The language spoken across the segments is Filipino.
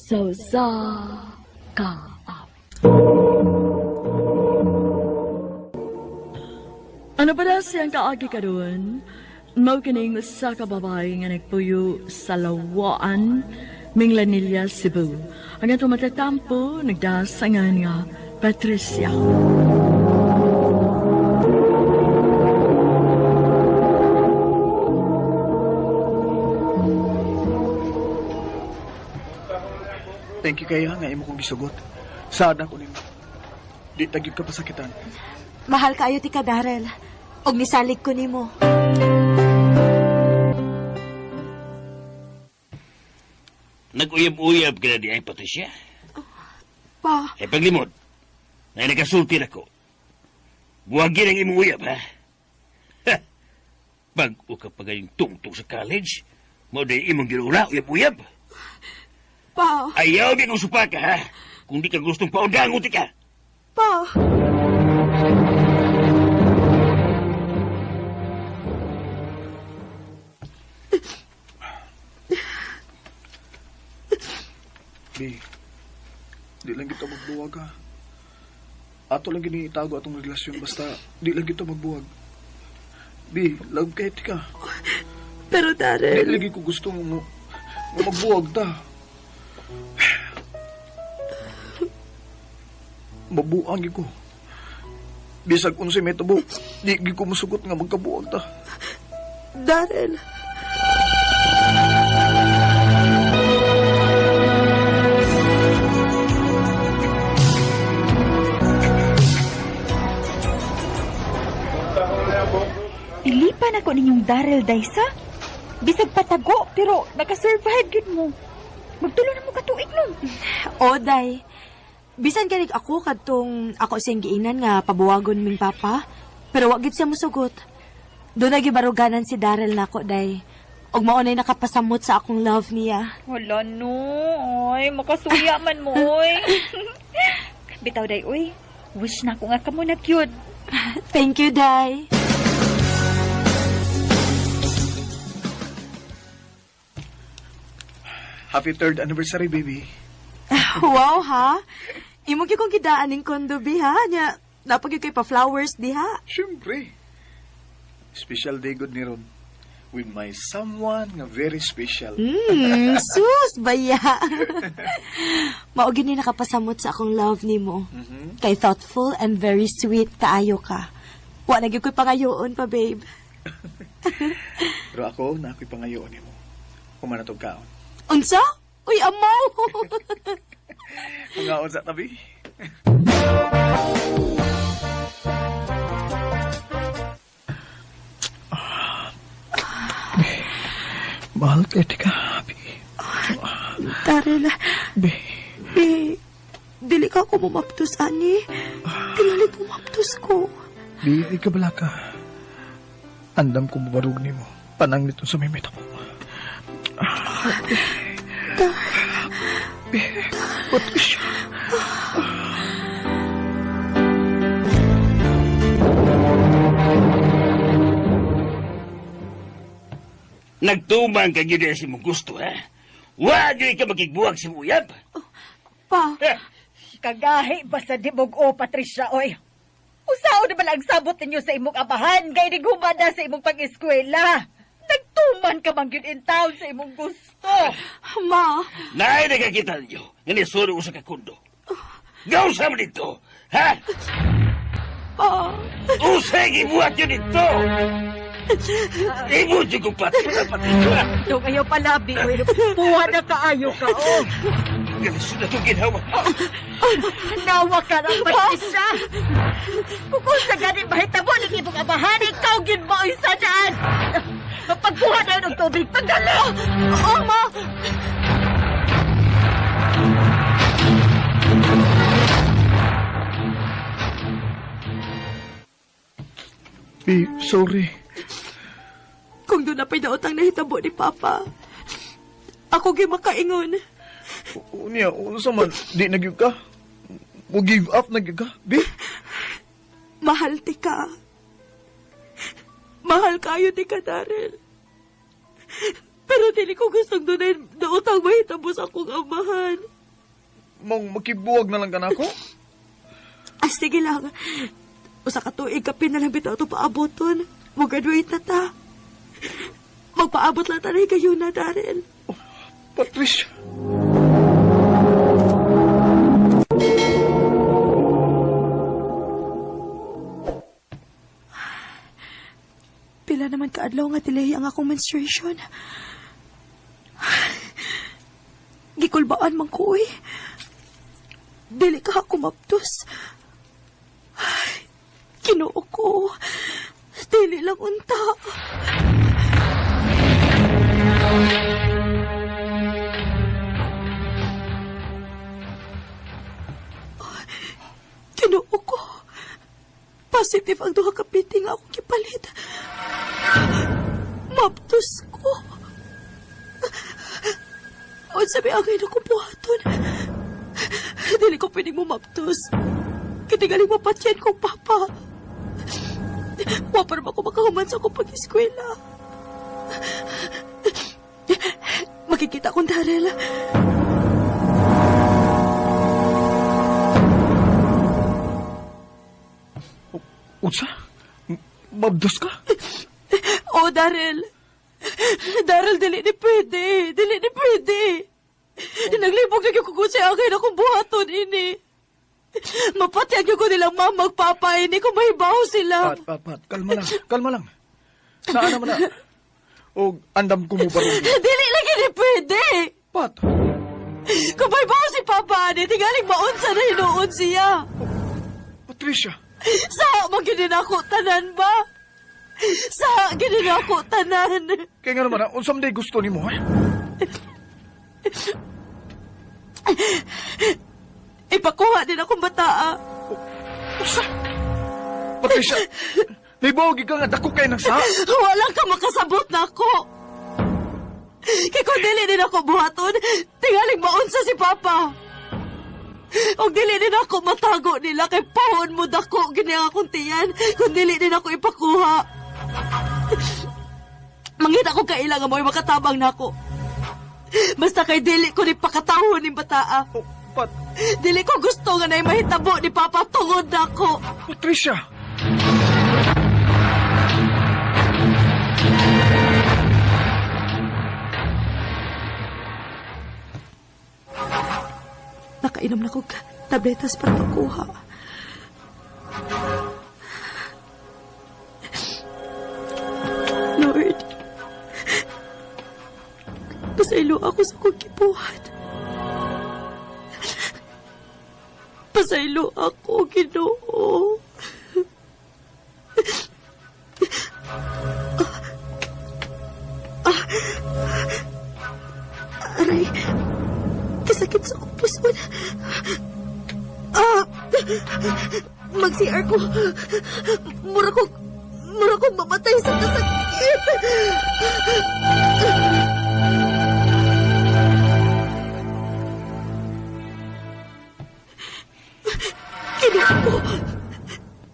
Sausa ka. Ano ba na siyang kaagi ka doon? Mau kining sa kababae nga nagpuyo sa lawaan, Minglanilla, Cebu. Ang ito matatampo, nagdasangan nga Patricia. Thank you kaya nga imo kong gisugot. Sada ko nimo. Di tagid ka pasakitan. Mahal kaayo ti ka, Darrell. Og nisalig ko nimo. Nag-uyab-uyab ka na di ay Patricia. Pa, Ay paglimod, na nagasulti na ko. Buwagin ang imong uyab, ha? Ha! Pag-o ka pa gayong tungtong sa college, mo day imong ginula, uyab-uyab. pa, Ayaw din kong supa ka, ha? Kung di ka gustong paundangot ka. pa. Bi, di lang kita magbuwag ha. Ato lang giniitago atong relasyon basta di lang kita magbuwag. Bi, love kahit ka. Pero Di Darrell, lagi ko gusto mo magbuwag ta. Mabuang ko. Bisag kung si Metabo, di ko masugot nga magkabuwag ta. Darrell. Ilipan ako ninyong Darrell Daysa. Bisag patago, pero nakasurvive yun mo. Magtulo na mo katuig nun. Oday. Bisan kanig ako kadtong ako siyang giinan nga pabuwagon ming papa. Pero wag gid siya musugot. Doon nagibaruganan si Darrell nako, day. Og maunay nakapasamot sa akong love niya. Wala no. Ay, makasuya man mo, oy. Bitaw, day, oy. Wish na ako nga ka mo na cute. Thank you, day. Happy 3rd anniversary, baby. Wow, ha? Imo gyud kong gidaan ning kondo, bi, ha? Nya, napag kay pa flowers, di, ha? Siyempre. Special day good ni Ron. With my someone nga very special. Sus, baya. Maugin ni nakapasamot sa akong love ni mo. Kay thoughtful and very sweet kaayo ka. Wa na gyud ko'y pangayoon pa, babe. Pero ako, na ako'y pangayoon mo. Kumanatog kaon. Unsa? Uy, amaw! Pangaon sa tabi. Mahal ka, tika. Darrell, Be, dili ka ako mumaptos, ani. Dili mumaptos ko. Be, ay kabala ka. Andam ko mabarug ni mo. Panang nito sa mimita ko. Be, Patricia. Nagtumang ka yun sa imong gusto, ha? Wag yun ka magigbuwag si uyab. Pa, Ha! Kagahi ba sa dibog o, Patricia, oy? Usao na ba ang sabot ninyo sa imong abahan? Gay di gumada sa imong pag-eskwela. Nagtuman ka man yun in town sa imong gusto. ma, Naay nakakita ninyo, nga nisuro ko sa kakundo. Gaw sa mo dito, ha? pa. Usay gibuhat yun dito! Ibu juga pati na pati ka. Ito kayo palabi, oy. Puha na kaayo ka, oh. Galis na itong ginawa. Nawa ka ng Patricia. Kung sa ganit mahitabo, nag-ibong abahan, ikaw gin mo isa dyan. Pagkuha na yun ng tubig, pagdali! Oo, ma. Be, sorry. Kung doon na pa'y nautang nahitabo ni Papa, ako gyud makaingon. Unya, unsa man, di nagyug ka. Mo give up nagyug ka, Be. Mahal ti ka. Mahal kayo ti ka, Darrell. Pero dili ko gustong doon na utang mahitabo sa akong amahan. mong makibuwag na lang ka na ako? Ay, sige lang. Usa ka tuig ka pinalang bitaw ito paaboton. Mag-graduate na ta. Magpaabot lang tayo kayo na, Daryl. Patricia. Pila naman kaadlaw nga delay ang akong menstruation. Gikulbaan man ko eh. Dili ka ako maptos. Kinuo ko. Dili lang unta. Kinuo ko. Positive ang duha ka piting nga akong kipalit. Maptos ko. O sabi ang ino ko buhaton. Dili ko pwedeng mo maptos. Kitigaling mapatyan kong papa. Wapar ba ko makahuman sa akong pag-eskwela? Makikita kong Daryl. Unsa? Mabdos ka? Oh, Daryl. Daryl, dili ni pwede. Dili ni pwede. Naglibog na yung kukusay akin akong buhaton ini. Mapatiyag yung ko nilang mamagpapa ini kung mahibaw sila. Pat. Kalma lang. Saan naman na? O, andam ko mo ba rin? Dili lagi ni pwede. Pat, Kung mahibaw si Papa ni, tingaling maunsa na hinuon siya. Patricia. Sa maginin ako tanan ba? Sa ginin ako tanan. Kaya nga naman, unsam day gusto ni mo, ha? Ipakuha din akong bataa. Usa? Patricia, nibawag ka nga dako kayo ng sa... Walang ka makasabot na ako. Kaya kung dili din ako buhaton, tingaling maunsa si Papa. O dili din ako matago nila kay pahon mo dako gini akong tiyan kung dili din ako ipakuha. Mangita ko kailangan mo ay makatabang na ako. Basta kay dili ko ni pakatahon ni bataa. Oh, Pat, Dili ko gusto nga na mahitabo ni Papa tungod na ako. Patricia! Nakainom na ko tabletas para makuha. Lord, pasaylo ako sa kong kibuhat. Pasaylo ako, Ginoo. Aray, kasakit sa akong puson. Mag-CR ko. Mura kong mamatay sa kasakit. Kinuha ko.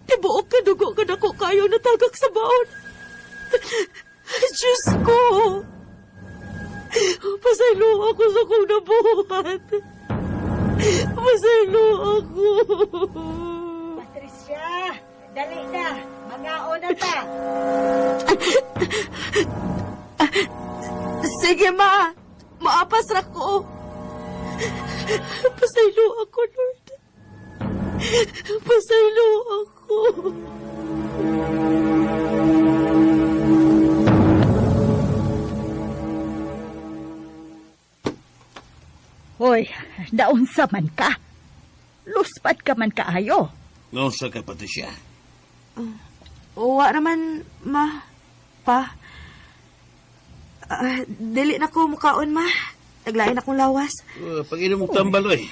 Tibuok ka dugo ka na ko kayo natagak sa baon. Diyos ko. Pasaylo ako sa kong nabuhat. Pasaylo ako. Patricia, dali na. Mga na ta. Sige, ma. Maapas ra ko. Pasaylo ako, Lord. Pasaylo ako. Hoy, naunsa man ka. Luspat ka man kaayo. Nausa ka, Patricia. Uwa naman, ma. Pa. Dili na ko mukaon, ma. Naglain akong lawas. Pag-inom mong tambal, oy.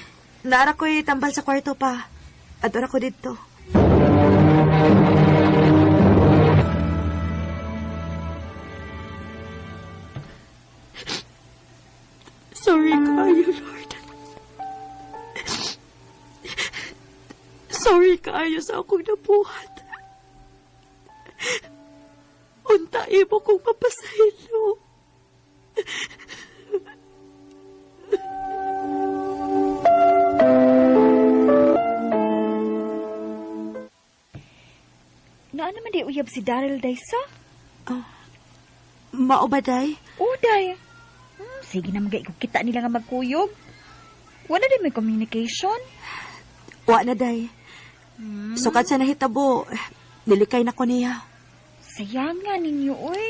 Naara ko'y tambal sa kwarto, pa. Adora ko dito. Sorry kayo, Lord. Sorry kayo sa akong nabuhat. Untai mo kong mapasahilo. uyab si Daryl, day, sa? Mao ba, day? Oo, day. Sige na kita nila nga magkuyog. Wala din may communication. Wa na, day. Sukat sa nahitabo, nilikay na ko niya. Sayang nga ninyo, uy.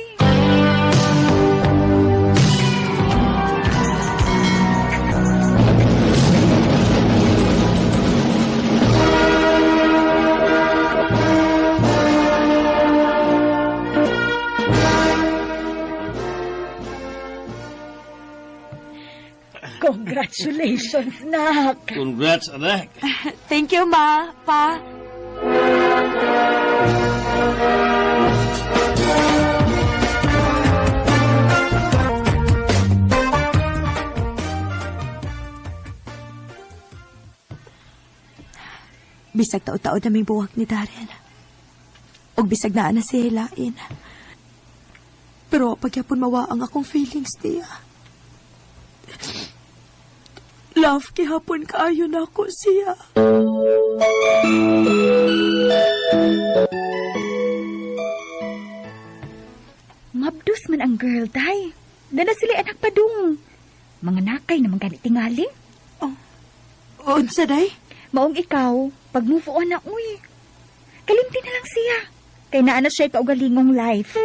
Congratulations, nak. Congrats, anak. Thank you, ma, pa. Bisag tao-tao na may buwak ni Darren. Og bisag naa na si Hilain. Pero pagyapon mawaang akong feelings niya. Love, kihapon kaayo na ako siya. Mabdus man ang girl, day. Dala sila anak pa dung. Mga nakay naman ganit tingali. Unsa, day? Maong ikaw, pag move on na, uy. Kalimti na lang siya. Kay naana siya kaugalingong life.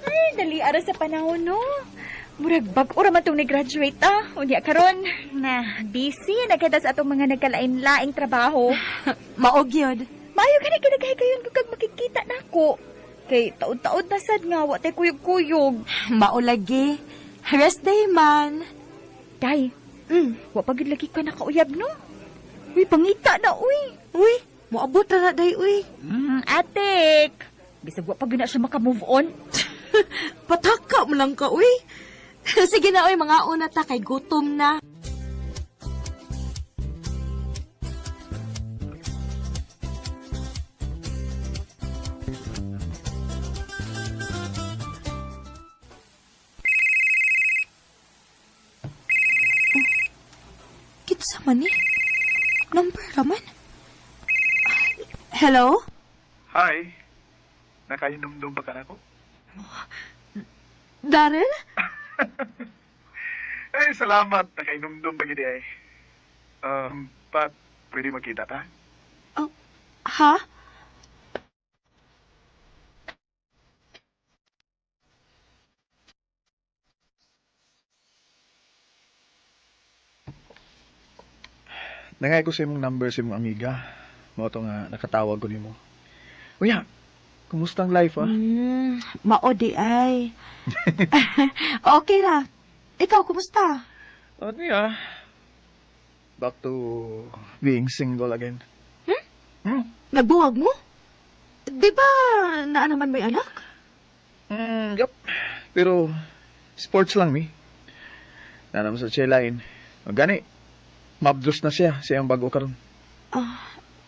Ay, dali ara sa panahon, no? Murag bag-ura man itong nag-graduate, Unya karon na busy na kita sa atong mga nagkalain-laing trabaho. Maog yun. Maayo ka na kinagay kayon kung kag makikita na ako. Kay taod-taod na sad nga, wa tay kuyog-kuyog. Maulagi. Rest day man. Day, wa pagid lagi ka nakauyab, no? Uy, pangita na, uy. Uy, moabot na na, day, uy. Atik. Bisag wa pagid na siya maka-move on. Pataka mo lang ka, uy. Sige na, uy, mga una ta, kay gutom na. Kitsa man eh. Number raman. Hello? Hi. Nakainom-dum ba ka na ko? Darren? Ay, salamat. Nakainom-dum ba gini ay. Pat, pwede magkita ta? Ha? Nangay ko sa imong number sa imong amiga. Mo to nga nakatawag ko nimo. Unya, kumusta ang life, Maodi ay. Okay ra. Ikaw, kumusta? Ano niya? Back to being single again. Nagbuwag mo? Di ba na naman may anak? Yup. Pero, sports lang, mi. Nanam sa Chelain. Gani, mabdos na siya ang bago karon.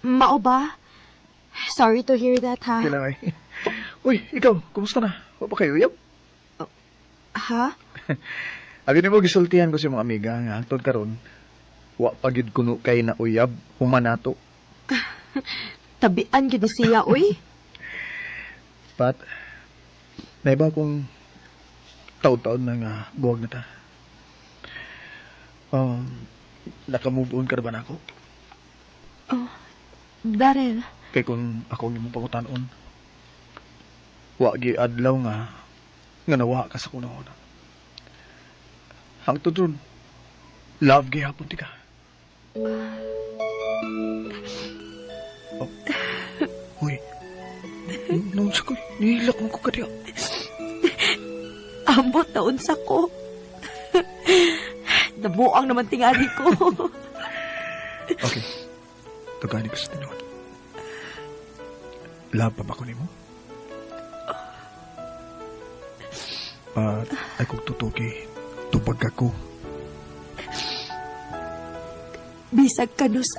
Mao ba? Sorry to hear that, ha? Kailan ay. Uy, ikaw, kumusta na? O pa kayo, yup? Ha? Abi ni mo gisultihan ko sa mga amiga nga hangtod karon. Wa pagid kuno kay na uyab humanato. Tabian gid siya, uy. Pat, naiba kong taon-taon na nga buwag na ta. Naka-move on ka na ba na ako? Darren, Kay kung ako yung pangutanon, wa gi adlaw nga nawa ka sa kunahon. Hangtod ron, love gi hapon ti ka. Uy, nung sa ko, nihilak mo ko ka diya. ambot na unsa ko. Nabuang naman tingali ko. Okay, tugani ko sa tinuod. Love pa ba ko nimo? Ay kung tutuki, tubag ako. Bisag kanus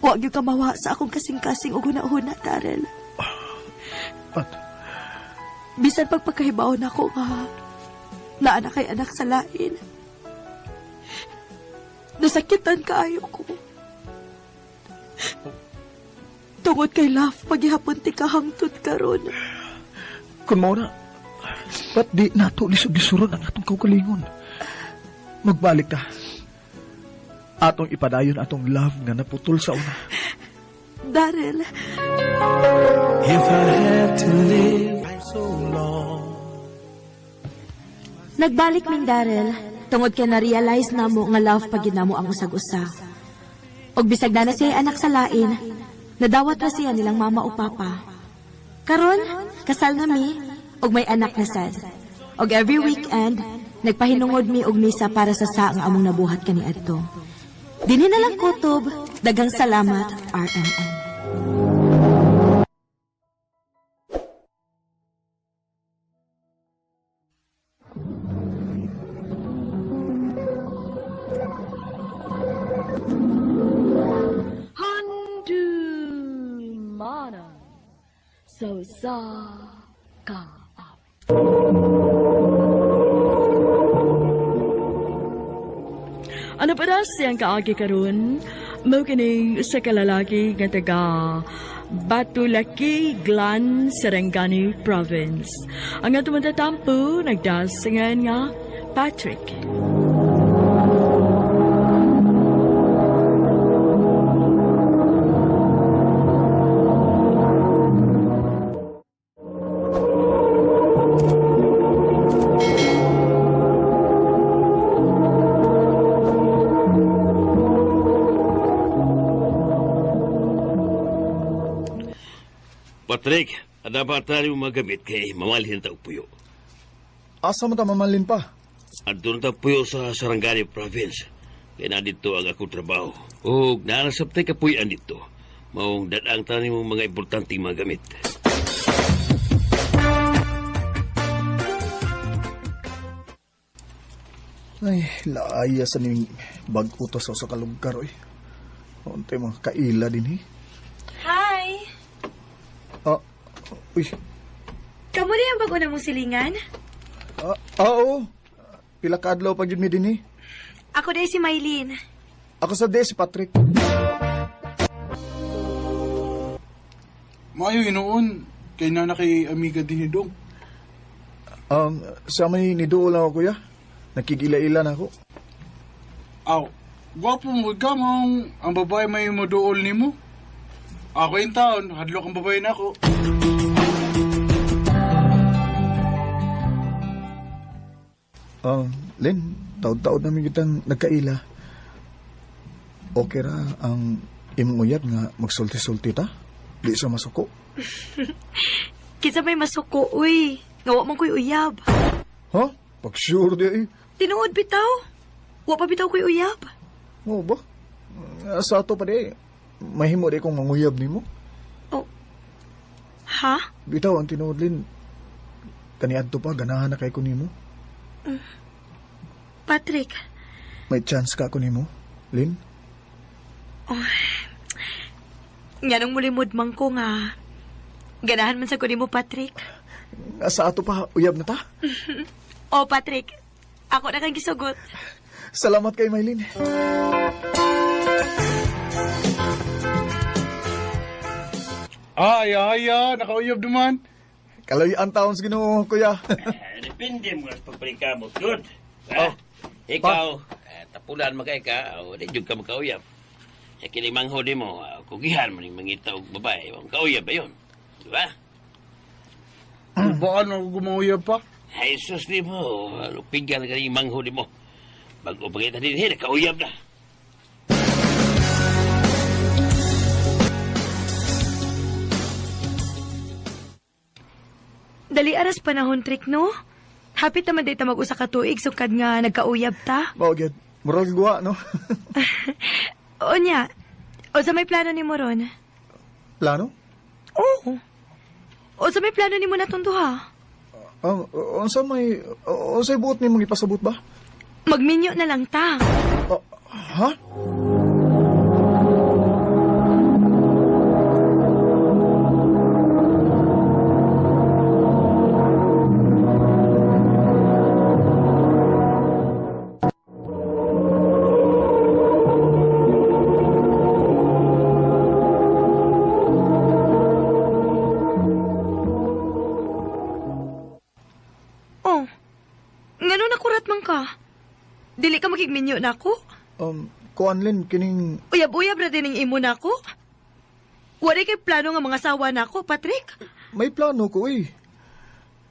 Huwag yung kamawa sa akong kasing-kasing o huna-huna, Darrell. Pat, Bisan pagpagkahibaon ako nga, naana kay anak sa lain. Nasakitan kaayo ko. Tungod kay love, paghihapon ti kahangtod karon. Kung mo na, ba't di nato lisod-lisuron ang atong kaugalingon? Magbalik ta. Atong ipadayon atong love nga naputol sa una. Daryl, If I had to live so long. nagbalik ming Daryl, tungod kay na-realize na mo nga love pag ginamo ang usag-usa. Og bisag na siya anak sa lain, nadawat na siya nilang mama o papa. Karon, kasal na mi, og may anak na sad. Og every weekend, nagpahinungod mi og misa para sa saang among nabuhat kaniadto. Dinhi na lang kutob, daghang salamat, RMN. Handu mana so sa ka ap. Ano pa na siyang kaagi karon? Mao kining sa kalalaki nga taga Batulaki, Glan, Sarangani Province. Ang atong matatampo nagdasingan nga Patrick. Patrick, ada ba tayo magamit kay mamalhin ta og puyo? Asa mo ta mamalin pa? Adto ta puyo sa Sarangani Province. Kaya na dito ang akong trabaho. O naanasap tayo kapuyan dito. Maong dadang tayo mong mga importanteng mga gamit. Ay, laaya sa ning bag-utos sa kalugar, oy. Unti mo, kaila din, eh. Hi! Ah, uy. Kamu na yung bago na mong silingan? Oo. Pila ka adlaw pag yun mi din, eh. Ako day si Maylene. Ako sa si Patrick. Maayo inoon, kay nana kay amiga din ni Dong. Sa may niduol lang ako, kuya. Nakikila-ila na ako. Aw, gwapo mo ka mong ang babae may maduol ni mo. Ako yung taon, hadlok ang babae na ako. Len, taod-taod namin kitang nagkaila. Okay ra ang imong uyab nga magsulti-sulti ta? Di sa masuko. Kinsa may masuko, uy. Ngawa mong ko'y uyab. Ha? Pag sure di, eh. Tinuod bitaw. Wa pa bitaw ko'y uyab. Oo ba? Sa ato pa di, mahimo di kong manguyab ni mo. Ha? Bitaw ang tinuod, Lin. Kaniadto pa, ganahan na kay ko nimo. Patrick, May chance ka ko nimo, Lin. nga nung mulimod man ko nga. Ganahan man sa kunin mo, Patrick. Sa ato pa, uyab na ta. Oh, Patrick. Ako na kang gisugot. Salamat kay Maylin. Ay, nakauyab naman. Kalayan taon sa Ginoo, kuya. Depende mo sa pagpalika mo, good. Ha? Ikaw, tapulan magay ka, o di jud ka makauyab. Ya kini mangho di mo, kugihan mo ning mangita og babae, ang kauyab ba yun? Di ba? Baka na ako gumauyab pa. Ay, sus di mo, lupigyan ka ning mangho di mo. Bago pagkita din, kauyab na. Dali aras panahon, Trick, no? Hapit naman dito mag-usa ka tuig, sukad nga nagkauyab ta. Bagay, moral guwa, no? O niya, o sa may plano ni mo ron? Plano? Oo. O sa may plano ni mo natunduha? Unsay buot ni mong ipasabot ba? Magminyo na lang ta. Ha? Dili ka makigminyo na ako? Kuan Lin, kining... Uyab-uyab na din ang imo na ako? Wala kay plano nga mga asawa na ako, Patrick? May plano ko eh.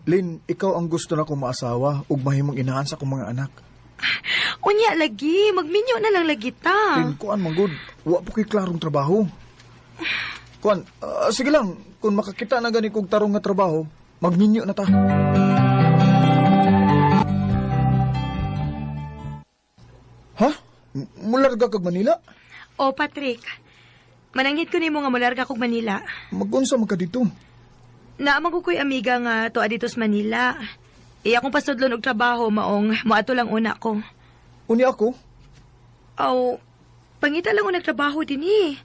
Lin, ikaw ang gusto na kong maasawa ug mahimong inahan sa akong mga anak. Unya lagi, magminyo na lang lagi ta. Lin, kuan manggod, wa po kay klarong trabaho. Kuan, sige lang, kung makakita na gani kog tarong nga trabaho, magminyo na ta. Ha? Mularga kag Manila? O, Patrick, mananghit ko nimo nga mularga kog Manila. Magunsa man ka dito? Naamang ko ko'y amiga nga to aditos Manila. Iya akong pasudlon og trabaho maong moato lang una ko. Uni ako? Aw, pangita lang ko nagtrabaho din eh.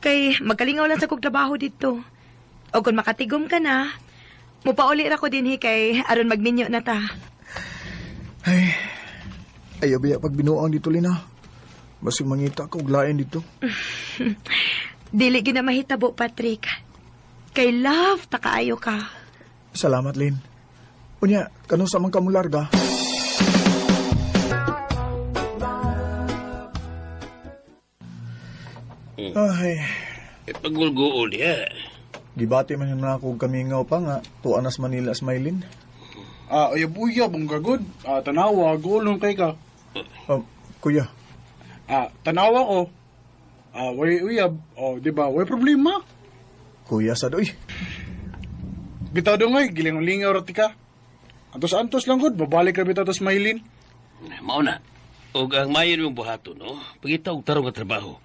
Kay magkalingaw lang sa kog trabaho dito. O kung makatigom ka na, mupauli ra ko din kay aron magminyo na ta. Ay, ayaw biya pag binuang dito, Lina. Basing mangita ka og lain dito. Dili gina mahitabo, Patrick. Kay love, takaayo ka. Salamat, Lin. Unya, kano sa man ka mularga? Ay, Pagulgool ya. gibati man yung ako kamingaw pa nga, tuanas Manila Smilin. Uyab-uyab ang gagod. Tanawa, gulong kay ka. Kuya, Tanawa ko. Way uyab. Di ba? Way problema. kuya sa doy. Bitaw doon ngay, gilingaw rati ka. Antos-antos lang gud, babalik ka bitaw tos Maylin. Mao na. Og ang mayon mong buhato, no? Pagita og tarong nga trabaho.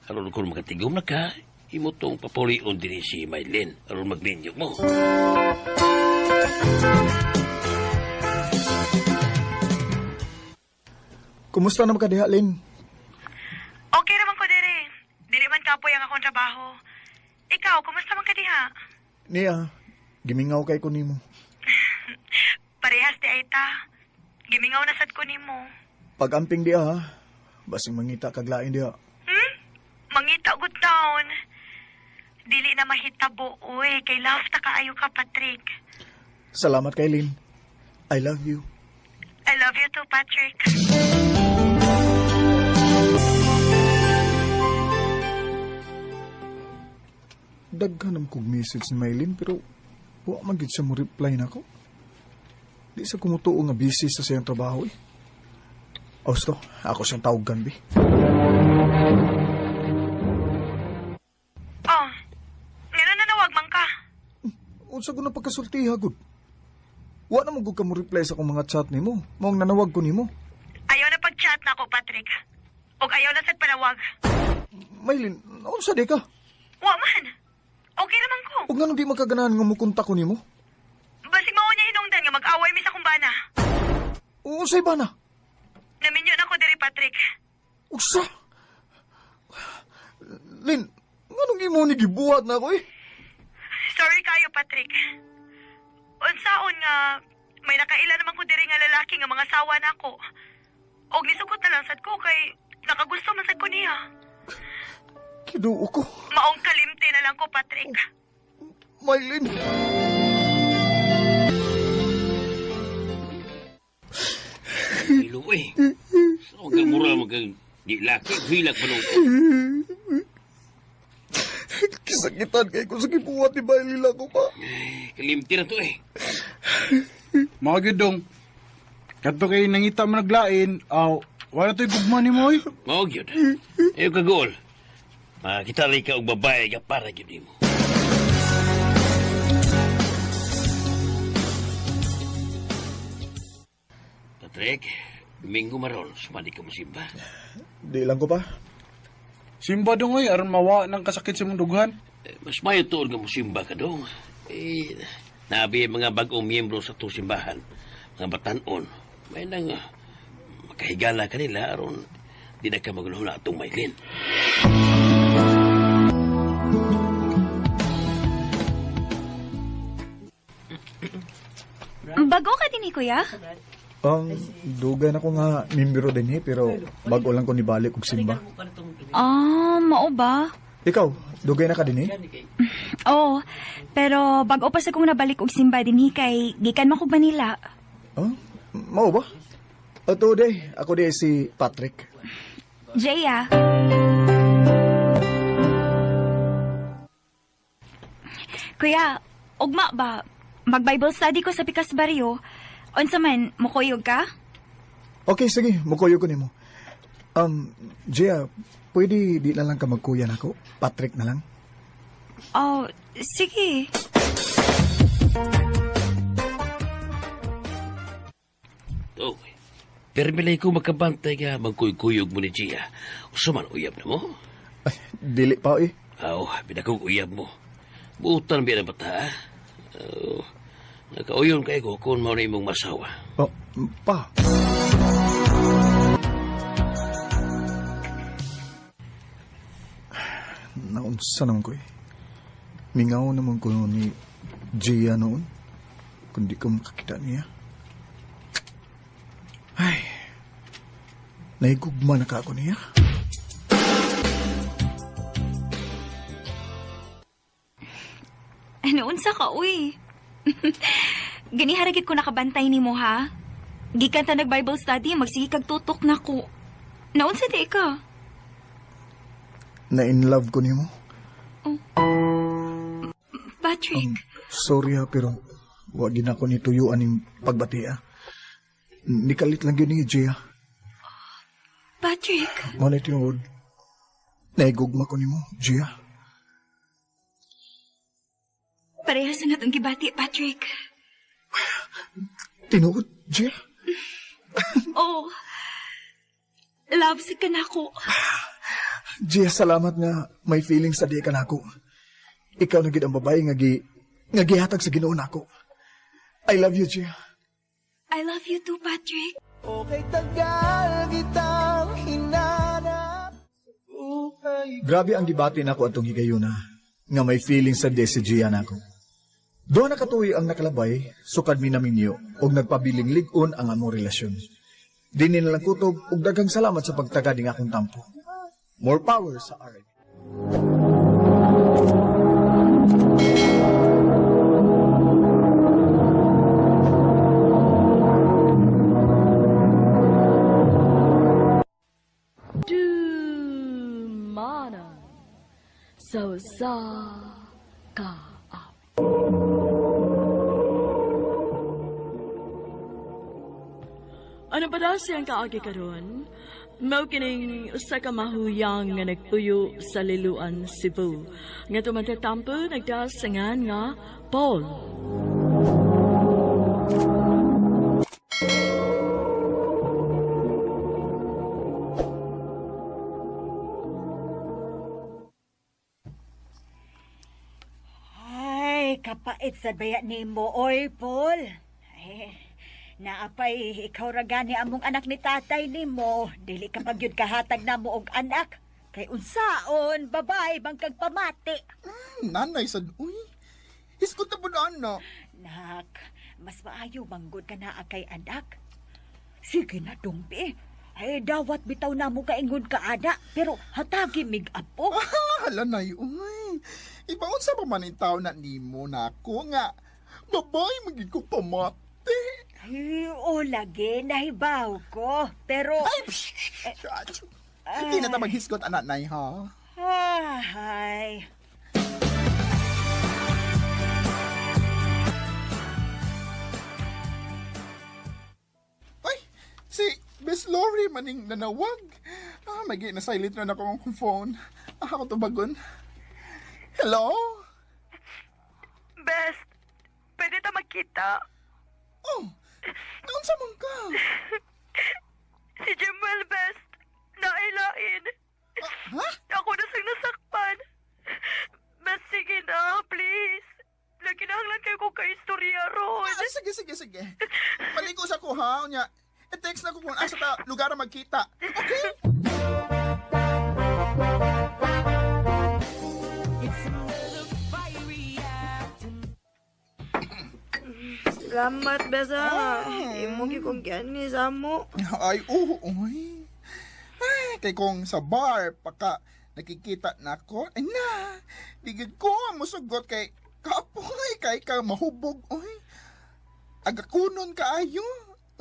Aron kung makatigom na ka, imo tong papulion din si Maylin. Aron magminyo mo. Kumusta naman ka diha, Lin? Okay naman ko diri. Dili man kapoy ang akong trabaho. Ikaw, kumusta man ka diha? Niya, gimingaw kay ko nimo. Parehas di ay ta. Gimingaw na sad ko nimo. Pag-amping diha, ha? Basing mangita kag lain diha. Mangita good town. Dili na mahitabo, uy. Kay love ta kaayo ka, Patrick. Salamat kay Lin. I love you. I love you too, Patrick. Daghanam kog message ni Maylin pero wa man gid siya mo reply nako. Di sa kumutuo nga busy sa siyang trabaho eh. Austo, ako siyang tawagan bi. Oh, ngano na nawag man ka? Unsa ko na pagkasultiha gud? Wa na mo gud ka mo reply sa akong mga chat nimo. Maong nanawag ko nimo. Ayaw na pag-chat na ako, Patrick. Og ayaw na sad panawag. Maylin, unsa di ka? Wa man. Okay naman ko. Ug ngano di magkaganahan nga mukunta ko nimo? Basig mao niya hinungdan nga mag-away mi sa kumbana. Unsay ba na? Naminyo na ko diri, Patrick. Usa? Lin, nganong imo ni gibuhat na ako eh? Sorry kayo, Patrick. Unsaon nga may nakaila naman ko diri nga lalaki nga mga sawa na ako. Og nisugot na lang sad ko kay nakagusto man sad ko niya. Kiduo ko. Maong kalimti na lang ko, Patrick. Maylin. Ilo eh. So, hanggang mura magang di laki, hilak pa nung. Kisakitan kay ko sa gibuhat ni Maylin ako pa. Kalimti na to eh. Mga gudong. Kadto kay nangita mo naglain, wala to'y gugma ni mo eh. Mao gyud. Ayo ka goal. Makita rin ka og babae nga para gyud mo. Patrick, Domingo maron, sumali ka mo simba. Di lang ko pa. Simba dong aron mawa ng kasakit sa mong dughan. Mas mayo tuod nga mo simba ka dong. Nabi mga bagong miyembro sa itong simbahan, mga batanon, may nang makahigala kanila aron di na ka maguluhan na itong Maylin. Bago ka din kuya? Ang dugay na ko nga mimbiro din pero bago lang ko nibalik og simba. Mao ba? Ikaw, dugay na ka din Oo, pero bago pa sa kong nabalik og simba din kay gikan man ko Manila. Mao ba? O today, ako di si Patrick. Jaya. Kuya, ugma ba? Mag-Bible study ko sa Pikas Barrio. Unsa man, mukuyog ka? Okay, sige, mukuyo ko nimo. Jia, pwede di na lang ka magkuya na ako? Patrick na lang? Oh, sige. Oh, pero bilay ko makabantay ka magkuyog mo ni Gia. Usa man uyab na mo? Ay, dili pa eh. Aw, binakong uyab mo. Butan biya na bata, ha? Oh, nakauyon kay ko kung mo na imong masawa. Oh, pa. Naunsa naman ko eh. Mingaw naman ko ni Gia noon. Kundi ko makakita niya. Ay, naigugma na ka ako niya. Ano, unsa ka, uy? Ganiharagit ko nakabantay ni mo, ha? Gikan ta nag-Bible study, magsige kag tutok na ko. Naunsa di ka? Na in love ko niyo mo. Patrick, Sorry ha, pero wag din ako ni tuyuan yung pagbati ah. Nikalit lang yun ni Gia. Patrick. Manay tinuod. Naigugma ko ni mo, Gia. Parehas na itong gibati, Patrick. Tinuod, Gia. Oh, love sick ka na ako. Gia, salamat nga may feeling sa di ka na ako. Ikaw na gid ang babae nga gihatag sa Ginoo nako. I love you, Gia. I love you too, Patrick. Okay, tagal kitang hinanap. Grabe ang gibati nako atong higayuna nga may feeling sa di si Gia nako. Doon nakatuwi ang nakalabay, sukad mi naminyo, og nagpabiling ligon ang among relasyon. Dinin lang kutob, og daghang salamat sa pagtaga ning akong tampo. More power sa RN. Dumana. So sa ka. Ano ba daw siyang kaagi karon? Mao kining usa ka mahuyang nga nagpuyo sa Liloan, Cebu. Nga tumatatampo nagdasangan nga Paul. Ay, kapait sa baya ni mo, oy, Paul. Ay, naapay, ikaw ra gani among anak ni tatay ni mo. Dili ka pagyud kahatag na mo og anak. Kay unsaon, babae bang kag pamati. Nanay sad, uy. Hiskot na po na, anak. Nak, mas maayo manggod ka na kay anak. Sige na, Dumbi. Ay, dawat bitaw na mo kaingon ka, ada. Pero hatagi mig apo. Hala, nay, uy. Ibaon sa pamanitaw na ni mo na ako nga. Babae, magiging ko pamati. Ay, o lagi, nahibaw ko. Pero... Ay, hindi na ta maghiskot, anak, nay, ha? Ay. Ay, si Miss Lori maning nanawag. May na-silent na ako ng phone. Ako tubagon. Hello? Best, pwede ta magkita? Oh, naon sa man ka? Si Jemuel, best, nailain. Ha? Ako na siyang nasakpan. Best, sige na, please. Naginahanglan kayo ko ka-istorya ron. Sige. Paligo sa ko, ha? Nya, i-text na ko kung asa ta lugar na magkita. Okay? Salamat, besa. Imo gi kong ni Samo. Ay, uy. Ay, kay kong sa bar, pagka nakikita na ako, ay na, digid ko ang musugot kay kapoy, kay ka mahubog, uy. Agakunon ka ayo.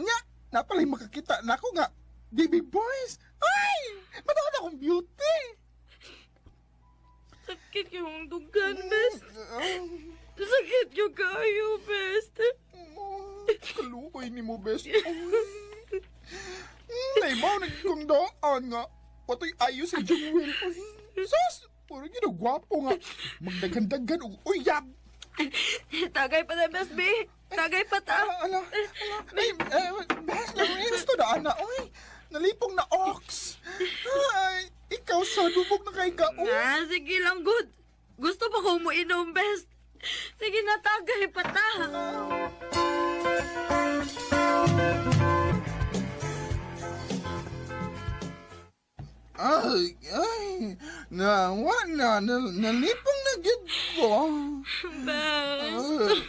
Nga, napalay makakita na ako nga, baby boys. Ay! Matawad akong beauty. Sakit yung dugan, best. Sakit yung kayo, best. Kalukoy ni mo, best. Naibaw, nagkong doon nga. Pato'y ayos si Jumuel. Sus! Puro ginagwapo nga. Magdagan-dagan, uyab. Tagay pa na, best, B. Tagay pa ta. Ay, best, gusto na, ana. Uy, nalipong na ox. Ay, ikaw sa lubog na kay ka. Sige lang, good. Gusto pa ko umuinom, best. Sige na, tagay pa ta. Ay, nalipong na gid ko. Best.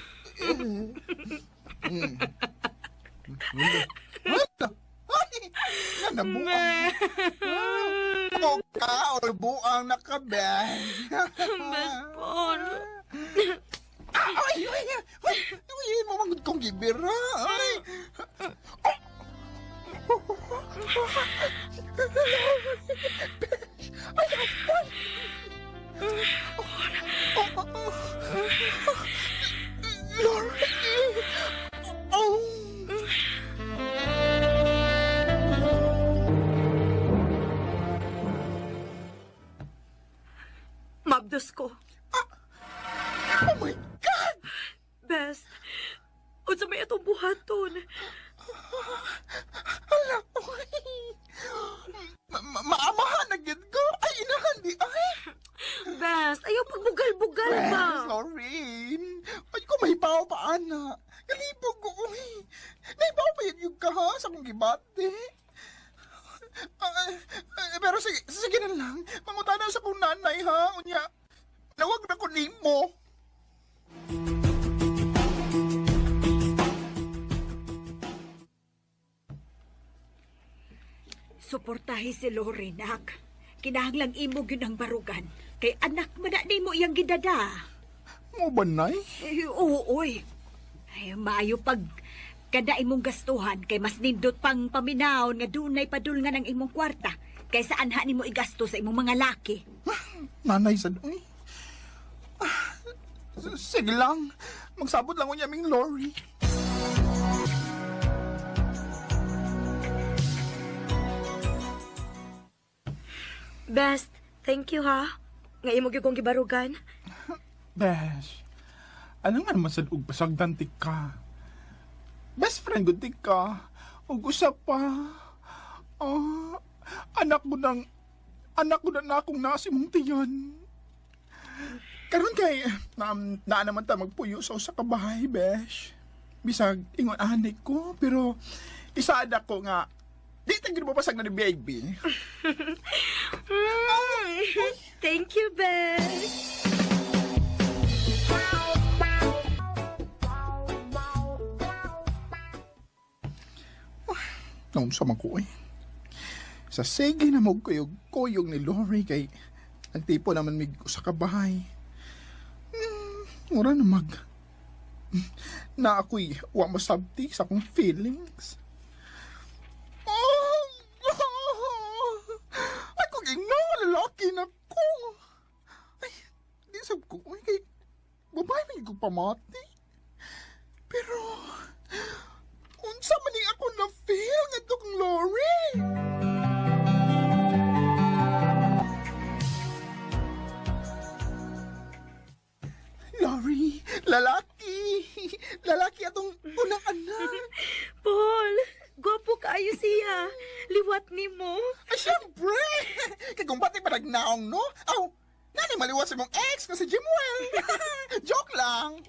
Nanabuang. O ka, or buang nakabay. Best, Paul. Ay, mamangod kong gibira. Ay. Lord. Mabdos ko. Oh my God! Best. Unsa may atong buhaton. Hala, maamahan na gid ko. Ay, inahan di ay. Best, ayaw pagbugal-bugal ba? Sorry. Ay, ko mahibaw pa, ana. Kalibog ko, uy. Nahibaw pa yun yung kaha sa kong gibate. Pero sige na lang. Mangutanan sa kong nanay, ha? Unya, nawag na ko nimo. Suportahi si Lori, nak. Kinahanglang imo gyud ang barugan. Kay anak man na nimo iyang gidada. Mo ba, nay? Oo, oy. Ay, maayo pag kada imong gastuhan kay mas nindot pang paminawon nga dunay padul nga ng imong kwarta kaysa anha nimo igasto sa imong mga laki. Nanay sa uy. Sige lang. Magsabot lang ko niya ming Lori. Best, thank you ha. Nga imo gyud kong gibarugan. Besh, ano nga naman sa ug pasagdan ti ka? Best friend ko ti ka. Ug usap pa. Anak ko na akong nasimong tiyan. Karon kay na naman ta magpuyo sa usa ka bahay, Besh. Bisag ingon anik ko, pero isaada ko nga di ta gyud mapasag na ni baby. Thank you, Best. Naun sa man ko eh. Sa sige na mo kuyog ni Lori kay nagtipo naman mig sa kabahay. Mura na na ako'y wa masabti sa akong feelings. Ay kung lalaki na ko. Ay, di sab ko. Ay, kay babae may ko pamati. Pero unsa man ni ako na feel nga itong Lori? Lori, lalaki. Lalaki atong unang anak. Paul, gwapo kaayo siya. Liwat nimo. Ay, syempre. Kaya kung ba't iparagnaong, no? Aw, nani maliwas sa mong ex na si Jimuel. Joke lang.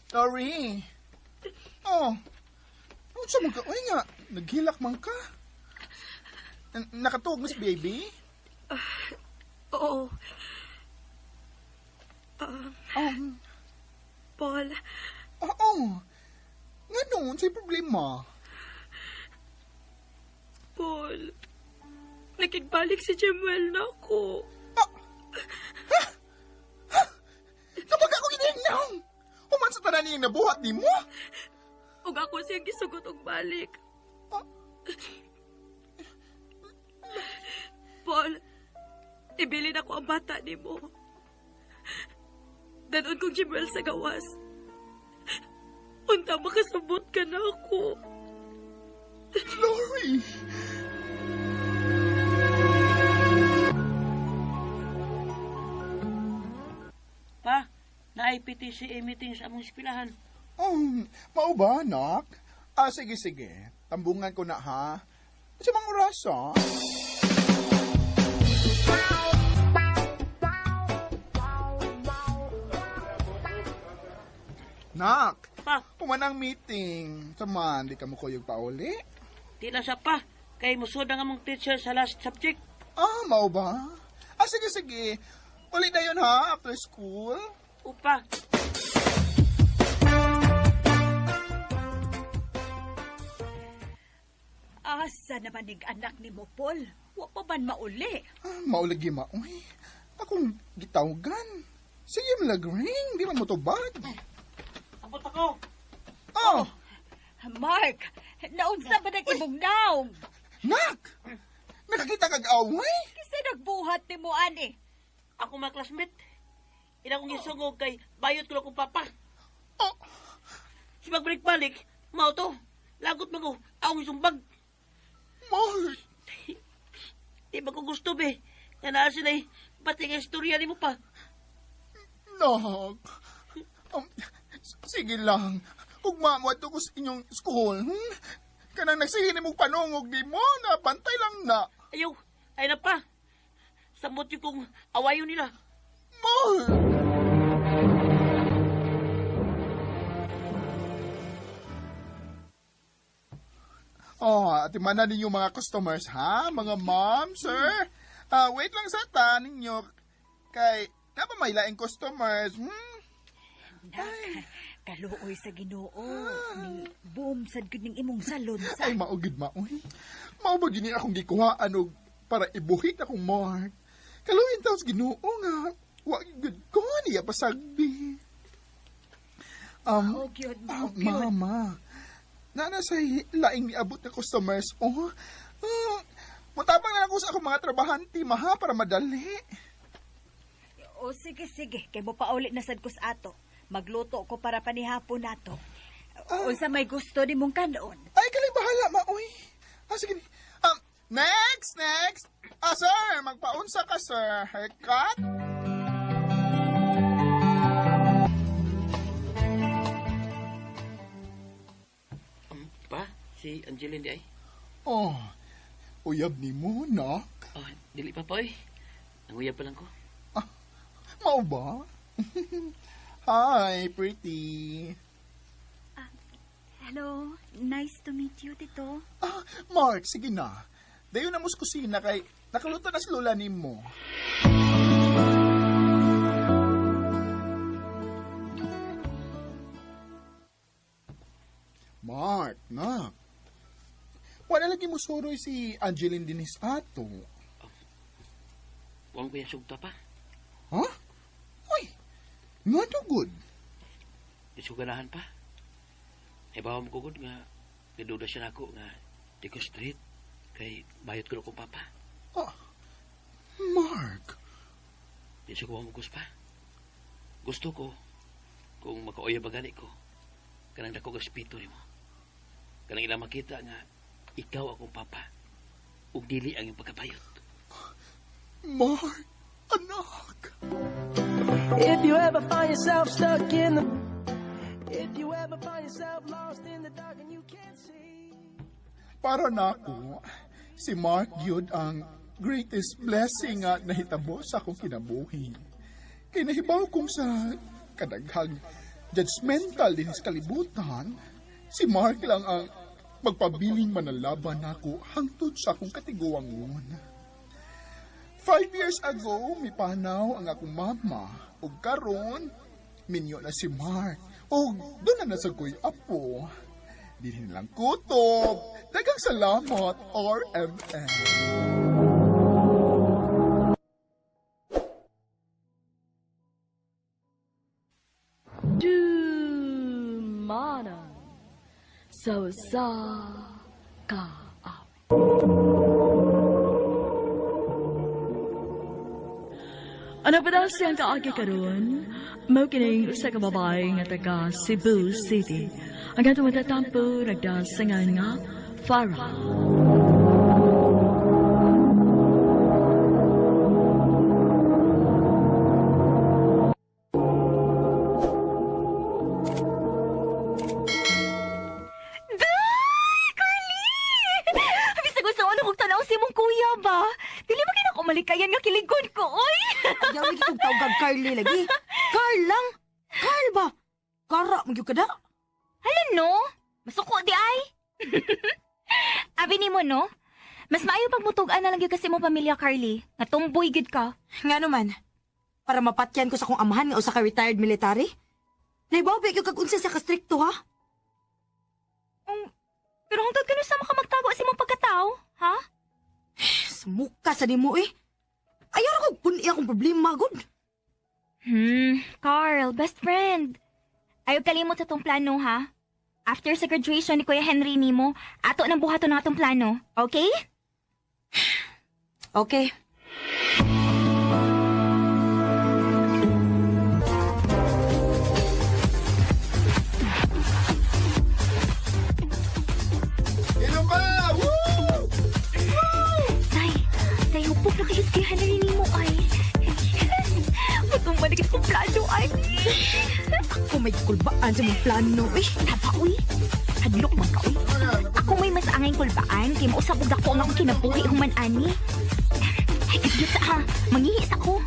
Lori. Ano sa mga uy nga? Naghilak man ka. Nakatuog mo si baby? Oo. Paul, Oo. Nga noon, sa'y problema. Paul, nakigbalik si Jemuel na ako. Kapag ako ginignaw, human sa tanan niyang nabuhat ni mo. Ug ako siyang gisugot og balik. Paul, ibilin ako ang bata ni mo. Danon kong Jemuel sa gawas. Unta makasabot ka na ako. Lori! Pa, naipiti si meeting sa among eskwelahan. Mao ba, anak? Sige, sige. Tambungan ko na, ha? Sa mga oras, ha? Nak, Pa, pumanang meeting. Saman, di ka mo kuyog pa uli? di na sa pa. Kay musod ang among teacher sa last subject. Mao ba? Sige, sige. Ulit na yun, ha? After school? Upa, Asa naman ning anak ni mo, Paul? Wa pa man mauli. Maulagi maoy. Akong gitawgan. Sige, malagring. Di man mo to bag. abot ako. Oh, Mark, naunsa ba nang imong naong? nak! Nakakita kag-away? Kasi nagbuhat ni mo, ani. Ako mga classmate. Ina kong gisungog kay bayot ko lang kong papa. Oh, Si magbalik-balik, mao to. Lagot mo ko, akong isumbag. Mark! Di ba ko gusto be? Nga naa sila pati nga istorya ni mo pa. Nak! Sige lang. Ugmamot ko sa inyong school. Kanang nagsihini mong panungog di mo na bantay lang na. Ayaw, ay na pa. Samot yung kong awayo nila. Mark! Atimanan ninyo mga customers, ha? Mga ma'am, sir. Wait lang sa ta ninyo. Kay, kaba may laing customers. Kaluoy sa Ginoo. Ni boom sad gud ning imong salon sa. Ay, maugid maoy. Mao ba gini akong gikuhaan og para ibuhit akong Mark. Kaluin taos Ginoo nga. Wa gud ko niya pasagdi. Oh, gyud mo, gyud. Mama. Nana sa laing niabot na customers. Mutabang na ako sa akong mga trabahante, maha, para madali. O sige, sige. Kay mo paulit na sad ko sa ato. Magluto ko para panihapon nato. Unsa may gusto ni mong kanon? Ay, kalay bahala, maoy. Sige. Next! Sir, magpaunsa ka, sir. Haircut? Pa, si Angeline di ay. Uyab ni mo, nak. Oh, dili pa pa eh. Nanguyab pa lang ko. Mao ba? Hi, pretty. Hello, nice to meet you, Tito. Mark, sige na. Dayon na mo sa kusina kay nakaluto na si lola ni mo. Mark, nak. Wala lagi mo suroy si Angeline Dinis ato. Huwag ko yung sugta pa. Ha? Uy, nga to good. Isuganahan pa. Ay bawa mo kugod nga naduda siya na ako nga di ko street kay bayot ko lang kong papa. Mark. Di siya kuha mo pa. Gusto ko kung makauya bagani ko kanang dako ka espiritu ni mo. Kanang ilang makita nga ikaw akong papa ug dili ang iyong pagkabayot. Mark, anak. If you ever find yourself stuck in the... If you ever find yourself lost in the dark and you can't see... Para na ako, si Mark yun ang greatest blessing nga nahitabo sa akong kinabuhi. Kay nahibaw kong sa kadaghang judgmental din sa kalibutan, si Mark lang ang magpabiling manalaban ako hangtod sa akong katiguangon. 5 years ago, may panaw ang akong mama. Ug karon, minyo na si Mark. Ug doon na nasagoy apo. Bilhin lang kutob. Dagang salamat, RMN. Dumana sa ka Ano ba daw siyang kaagi karon? Mao kining usa ka babae nga taga Cebu City. Ang atong matatampo nagdasangan nga Farah. Day! Carly! Bisa ko sa ano kong tanaw si mong kuya ba? Dili ba kina ko malikayan nga kiligod ko, oy! Ayaw lagi kong tawag Carly lagi. Carl lang. Carl ba? Kara, magyug ka da. Hala no? Masuko di ay. Abi ni mo no? Mas maayo pagmutugan na lang gyud kasi mo pamilya Carly. Nga tumboy gid ka. Nga naman, para mapatyan ko sa kong amahan nga usa ka retired military? Naibawi ko kag unsa sa kastrikto ha? Pero hangtod ka sa makamagtago sa imong pagkatao, ha? Sumuka sa nimo eh. Ayaw na kong puni akong problema, good. Carl, best friend. Ayaw kalimot sa tong plano, ha? After sa graduation ni Kuya Henry nimo, ato nang buhaton ng atong plano, okay? Okay. Inom ba? Woo! Tay, hupok na kayo kay Henry nimo, ay. Matong maligit kong plano, ay. Ako may kulbaan sa mong plano eh. Taba, uy. Hadlok man ka, uy. Ako may mas angay kulbaan, kaya mausabog ako ang akong kinabuhi human ani. Ay, kadyot sa ha. Mangihis ako.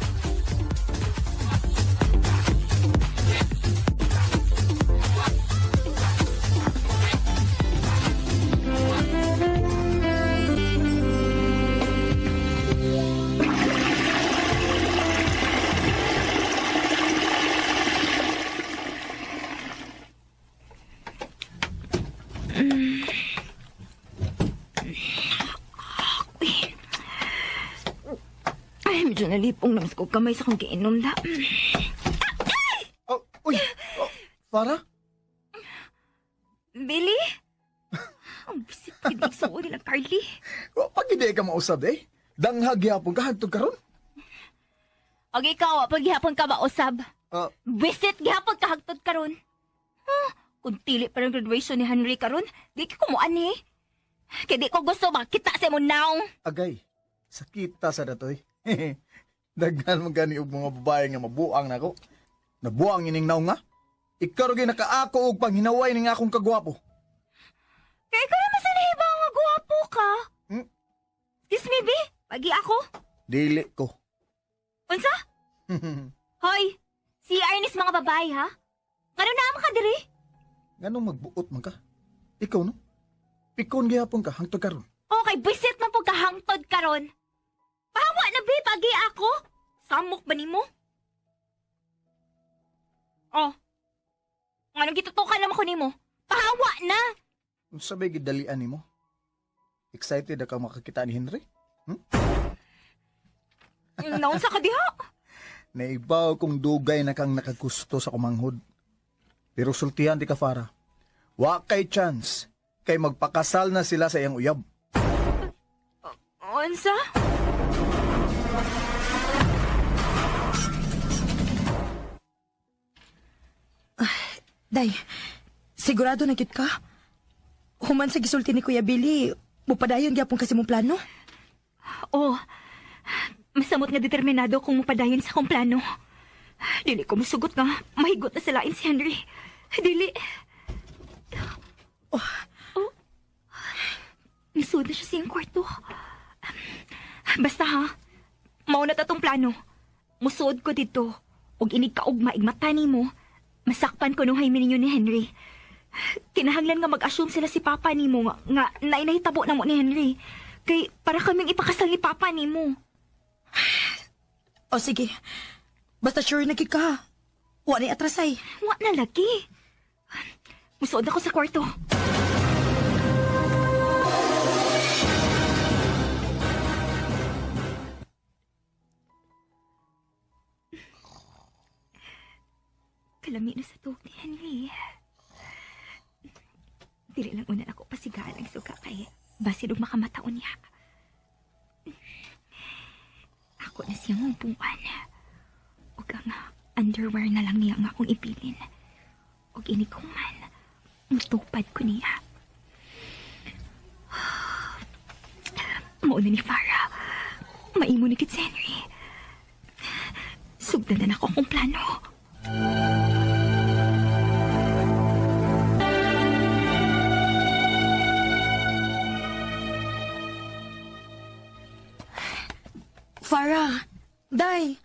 Ay, medyo nalipong namas ko kamay sa kong giinom da. Oh, uy! Oh, Farah? Billy? Ang bisit kinig sa uli lang, Carly. Pag hindi ka mausab eh. Danghag yapon ka, hantog karon. Og ikaw, pag gihapon ka mausab. Visit gihapon ka hagtod karon. Kung tili pa ng graduation ni Henry karon, di ka kumuan eh. Kaya di ko gusto makita sa mo now. Agay, sakita sa datoy. Daghan mo gani og mga babae nga mabuang nako. Nabuang ining naw nga. Ikaw rin nakaako og panghinaway ning akong kagwapo. Kaya ikaw naman sa nahiba nga guwapo ka. Excuse me, B. Pagi ako. Dili ko. Unsa? Hoy, si Ernest mga babae ha? Kano naman ka diri? Nganong magbuot man ka? Ikaw no? Pikon gihapon ka hangtod karon. Okay, bisit man po kahangtod karon. Pahawa na, B. Pagi ako. Samok ba nimo? Oh. Anong gitutukan naman ko nimo? Pahawa na. Unsa bay gidalian nimo? Excited ka makakita ni Henry? Naunsa ka diha? Naibaw kong dugay na kang nakagusto sa kumanghod. Pero sultihan di ka, Farah. Wa kay chance. Kay magpakasal na sila sa iyang uyab. Unsa? Day, sigurado na gid ka? Human sa gisulti ni Kuya Billy, mupadayon gyapon kasi mong plano? Oh, masamot nga determinado kung mupadayon sa kong plano. Dili ko musugot nga, mahigot na salain si Henry. Dili. Nisud na siya sa iyong kwarto. Basta ha, mauna tatong plano. Musuod ko dito. Og inig kaugma igmata nimo, masakpan ko nung haymin ninyo ni Henry. Kinahanglan nga mag-assume sila si Papa nimo nga nainahitabo na mo ni Henry. Kay para kaming ipakasal ni Papa nimo. O sige, basta sure na gid ka. Wa ni atrasay. Wa na lagi. Musuod ako sa kwarto. Kalami na sa tuog ni Henry. Dili lang una ako pasigaan ang suga kay basid og makamataon niya. Ako na siyang humpuan. O ang underwear na lang niya nga akong ipilin. O ini kong man, matupad ko niya. Mauna ni Farah. Maimo ni Kit Henry. Sugdan na ako akong plano. Farah, day,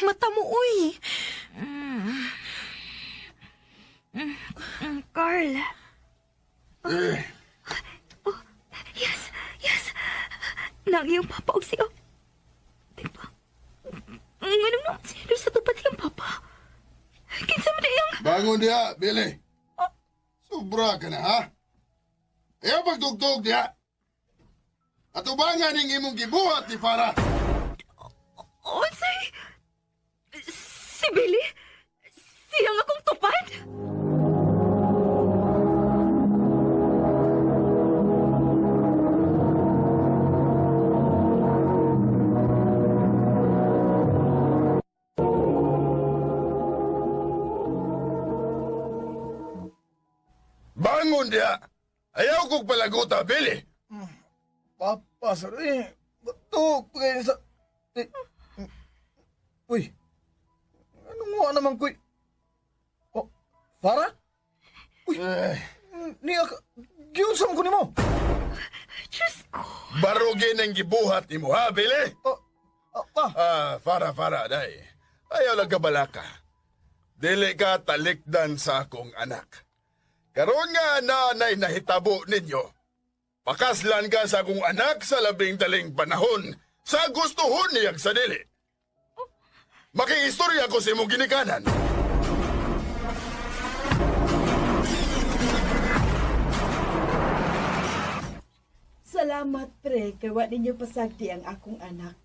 mata mo, uy. Carl. Oh, yes. Nang iyong papa og siya. Diba? Nganong nang sino sa tupad siyang papa? Kinsa mo diyang... Bangon dia, Billy. Sobra ka na, ha? Ayaw pagtugtog dia. At ubangan ning imong gibuhat ni Farah. Oh, si Billy? Siyang akong tupad? Bangon dia. Ayaw kong palaguta, Billy. Papa, sir, bato, kaya sa... Uy, anong nga naman ko'y... Oh, Farah? Uy, niya ka... Giyunsam ko ni mo. Diyos ko. Barugin ang gibuhat ni mo, ha, Billy? Farah, day. Ayaw lang kabalaka. Dili ka talikdan sa akong anak. Karon nga nanay nahitabo ninyo. Pakaslan ka sa akong anak sa labing daling panahon sa gustuhon niyag sa dili. Makiistorya ko sa imong ginikanan. Salamat, pre, kay wa ninyo pasagdi ang akong anak.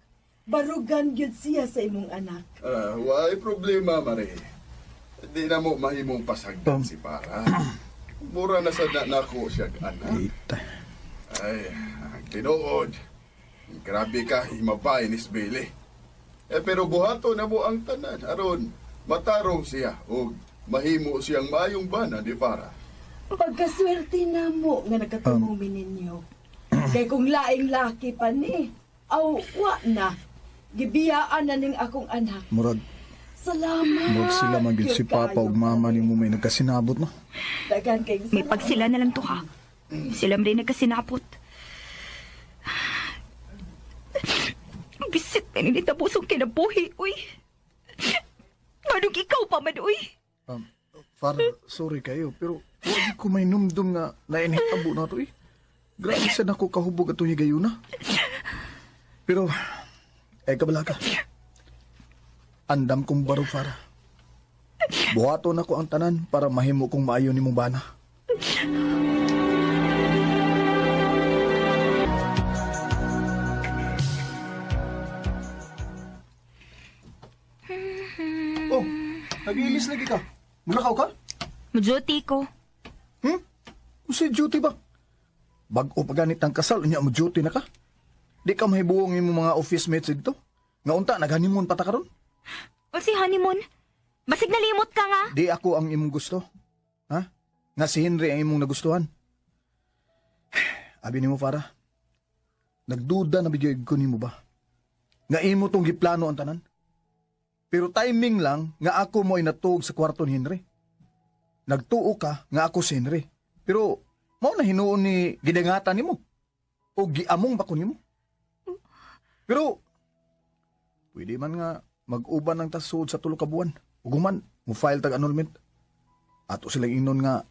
Barugan gyud siya sa imong anak. Why problema, Mare. Di na mo mahimong pasagdan si Para. Mura na sa nako siya anak. Ay, tinuod. Grabe ka, himabay ni Billy. Pero buhato na mo ang tanan. Aron, matarong siya o mahimo siyang mayong bana di Para. Pagkaswerte na mo nga nagkatumumi ninyo. Kay kung laing laki pa ni, wa na. Gibiyaan na ning akong anak. Murag, Salamat. sila maging si Papa ug Mama ni mo may nagkasinabot, no? Dagan kay May pagsila na lang to, ha? Sila mo rin nagkasinapot. Bisit na nilitabusong kinabuhi, uy. Anong ikaw pa man, uy? Farah, sorry kayo, pero huwag ko may numdum nga nainhitabo na to, eh. Grabe sa nako kahubog at higayuna. Pero, kabala ka. Andam kong baro, Farah. Buhaton ako ang tanan para mahimo kong maayo ni mong bana. Oh, nag-iilis lagi ka. Mulakaw ka? Majuti ko. Kung si duty ba? Bag-o paganit ang kasal, niya mo duty na ka? Di ka mahibuong yung mga office mates dito? Nga unta, nag-honeymoon pa ta karon? O si honeymoon? Basig nalimot ka nga. Di ako ang imong gusto. Ha? Nga si Henry ang imong nagustuhan. Abi ni mo, Farah. Nagduda na bigay ko ni mo ba? Nga imo tong giplano ang tanan? Pero timing lang nga ako mo ay natuog sa kwarto ni Henry. Nagtuo ka nga ako si Henry. Pero mao na hinuon ni gidangatan nimo. O giamong ba ko nimo? Pero pwede man nga mag-uban ng tasod sa tulo ka buwan. Uguman, mo file tag annulment. Ato silang inon nga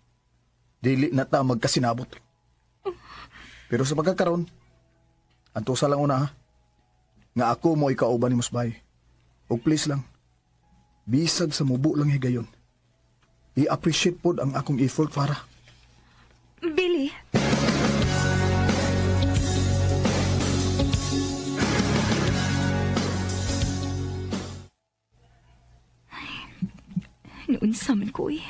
dili na ta magkasinabot. Pero sa pagkakaroon, anto sa lang una, ha? Nga ako mo ikauban ni Musbay. O please lang, bisag sa mubo lang higayon. I-appreciate pod ang akong effort, Farah. Billy. Noon sa man ko eh.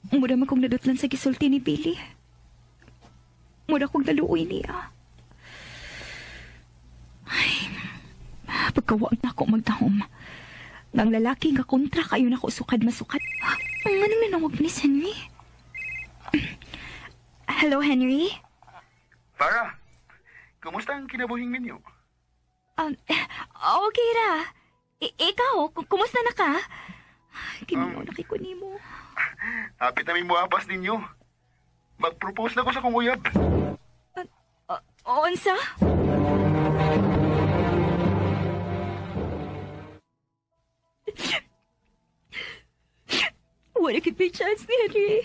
Mura man kong nadutlan sa gisulti ni Billy. Mura kong naluoy niya. Ay, pagkawag na ako magtahom. Nang lalaki nga kontra kayo na ko sukad masukat. Ang anong nanawag ni Henry? Hello, Henry? Para, kumusta ang kinabuhing ninyo? Okay ra. Ikaw, kumusta na ka? Kinaw na kikuni mo. Hapit namin muabas ninyo. Mag-propose na ko sa kong uyab. Onsa? Wala kit may chance ni Henry.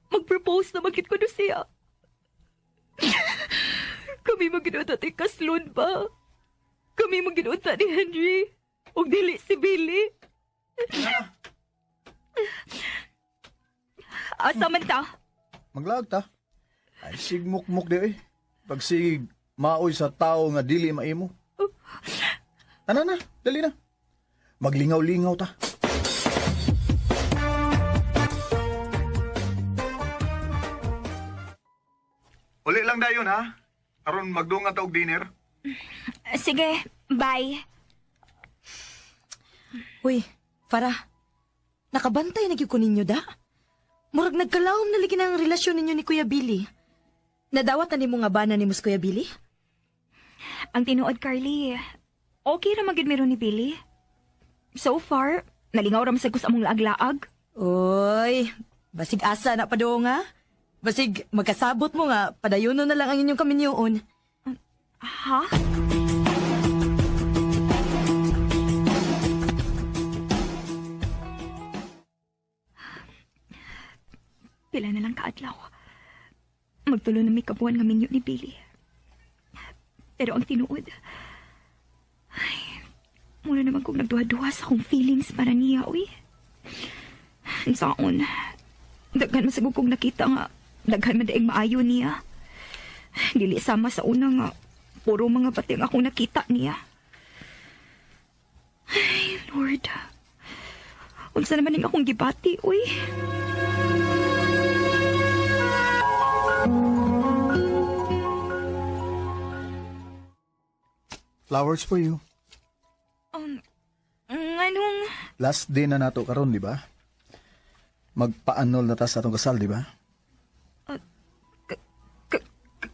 Mag-propose na magkit ko na siya. Kami maginuta ti kaslon ba? Kami maginuta ni Henry. O dili si Billy. Asa man ta? Maglag ta. Ay, sigmukmuk di eh. Pag sig maoy sa tao nga dili maimo. Ana na, dali na. Maglingaw-lingaw ta. Uli lang dayon ha. Aron magdunga ta og dinner. Sige, bye. Uy, Farah. Nakabantay na gyud ko ninyo da. Murag nagkalawom na ligi ng relasyon ninyo ni Kuya Billy. Nadawat na nimo nga bana ni Kuya Billy? Ang tinuod, Carly, okay ra magid meron ni Billy. So far, nalingaw ra masag ko sa among laag-laag. Oy, basig asa na pa do nga. Basig magkasabot mo nga, padayono na lang ang inyong kaminyoon. Ha? Pila na lang kaadlaw. Magtulo na may kabuan nga minyo ni Billy. Pero ang tinuod, ay, muna naman kong nagduha-duha sa akong feelings para niya, uy. Ang saon, daghan masagog kong nakita nga, daghan madaing maayo niya. Dili sama sa una nga, puro mga bating akong nakita niya. Ay, Lord. Unsa naman yung akong gibati, uy. Flowers for you. Anong... Last day na nato karon, di ba? Magpa-annul na ta sa atong kasal, di ba?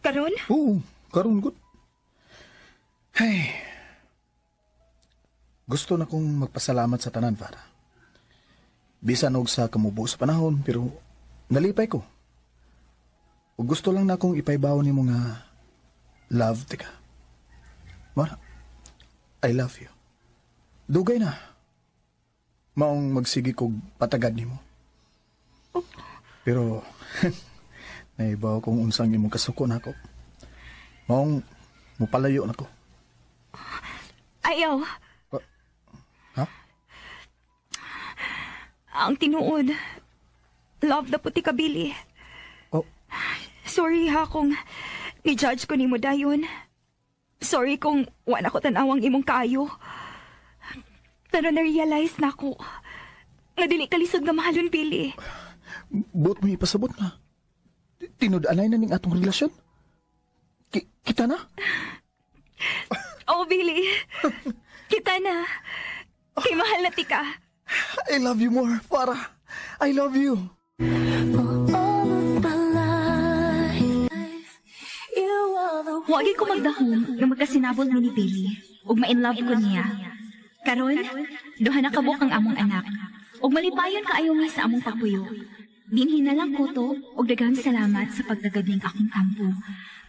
Karon? Oo, karon good. Hey. Gusto na kong magpasalamat sa tanan, Farah. Bisan og sa kamubo sa panahon, pero nalipay ko. O gusto lang na akong ipaibaw ni mo nga love, tika. Mara, I love you. Dugay na. Maong magsigi kog patagad ni mo. Pero, naibaw kong unsang imong kasuko na ako. Maong mupalayo na ko. Ayaw. Ha? Ang tinuod. Love na puti ka, Billy. Oh. Sorry ha kung ni-judge ko ni mo dayon. Sorry kung wala ko tanawang imong kaayo. Pero na-realize na ako. Nga dili kalisod nga mahalon, Billy. Buot mo ipasabot na. Tinud-anay na ning atong relasyon. Kita na? Oh, Billy. Kita na. Kay mahal na tika. I love you more, Farah. I love you. Wagi ko magdahom nga magkasinabol na ni Billy ug ma-inlove ko niya. Karon, duha na kabuk ang among anak. Ug malipayon kaayo nga sa among pagpuyo. Dinhi na lang ko to ug daghang salamat sa pagdagad ning akong tampo.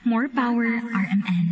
More power, RMN.